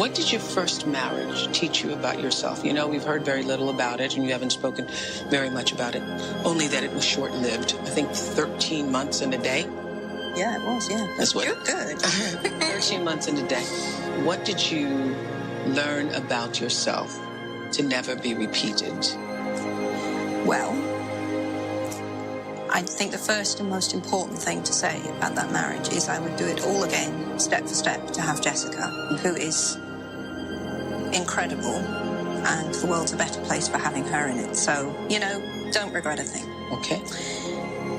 What did your first marriage teach you about yourself? You know, we've heard very little about it, and you haven't spoken very much about it, only that it was short-lived. I think 13 months and a day. Yeah, it was, yeah. That's what. You're good. 13 months and a day. What did you learn about yourself to never be repeated? Well, I think the first and most important thing to say about that marriage is I would do it all again, step for step, to have Jessica, who is incredible, and the world's a better place for having her in it. So, you know, don't regret a thing. Okay.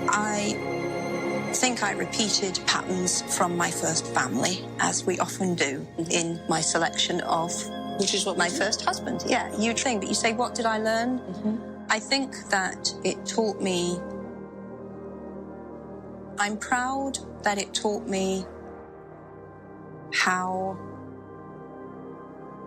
I think I repeated patterns from my first family, as we often do in my selection of... Which is what my first husband. Yeah, you'd think, but you say, what did I learn? I think that it taught me... I'm proud that it taught me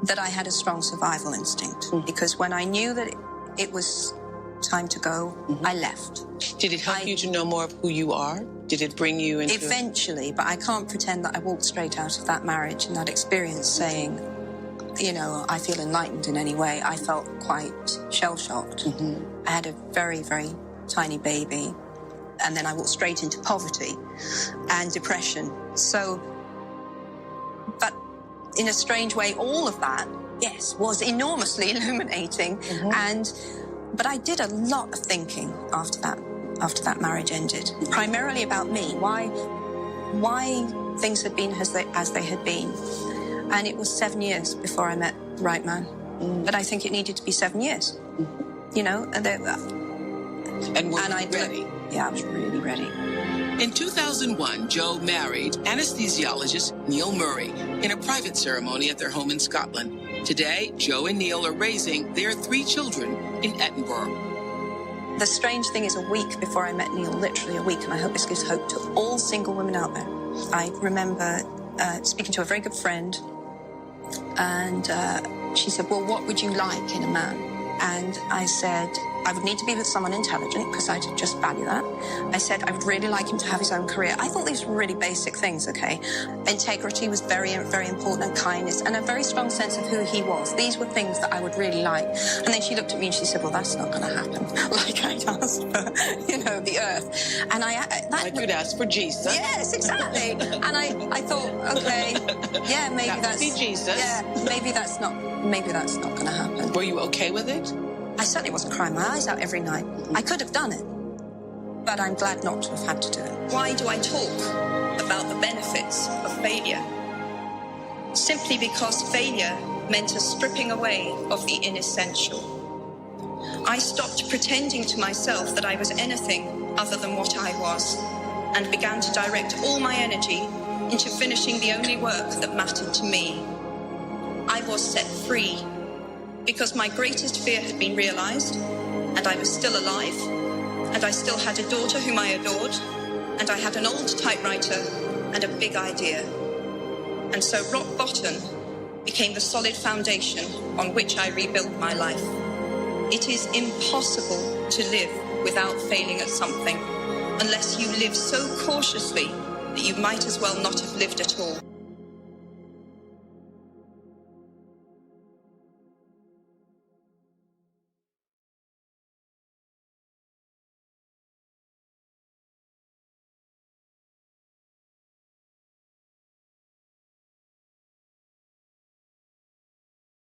that I had a strong survival instinct. Because when I knew that it was time to go, I left. Did it help you to know more of who you are? Did it bring you into... Eventually, but I can't pretend that I walked straight out of that marriage and that experience saying, you know, I feel enlightened in any way. I felt quite shell-shocked. I had a very, very tiny baby, and then I walked straight into poverty and depression. So, but in a strange way, all of that, yes, was enormously illuminating. But I did a lot of thinking after that marriage ended, primarily about me, why things had been as they had been. And it was 7 years before I met the right man. But I think it needed to be 7 years, you know. And were you ready? Yeah, I was really ready. In 2001, Joe married anesthesiologist Neil Murray in a private ceremony at their home in Scotland. Today, Joe and Neil are raising their 3 children in Edinburgh. The strange thing is, a week before I met Neil, literally a week, and I hope this gives hope to all single women out there, I remember speaking to a very good friend, and she said, well, what would you like in a man? And I said, I would need to be with someone intelligent, because I just value that. I said, I would really like him to have his own career. I thought these were really basic things, okay? Integrity was very, very important, and kindness, and a very strong sense of who he was. These were things that I would really like. And then she looked at me and she said, well, that's not going to happen. Like I'd asked for, you know, the earth. And like you'd ask for Jesus. Yes, exactly. And I thought, okay, yeah, maybe that would be Jesus. Yeah, maybe that's not going to happen. Were you okay with it? I certainly wasn't crying my eyes out every night. I could have done it, but I'm glad not to have had to do it. Why do I talk about the benefits of failure? Simply because failure meant a stripping away of the inessential. I stopped pretending to myself that I was anything other than what I was, and began to direct all my energy into finishing the only work that mattered to me. I was set free, because my greatest fear had been realized, and I was still alive, and I still had a daughter whom I adored, and I had an old typewriter and a big idea. And so rock bottom became the solid foundation on which I rebuilt my life. It is impossible to live without failing at something, unless you live so cautiously that you might as well not have lived at all.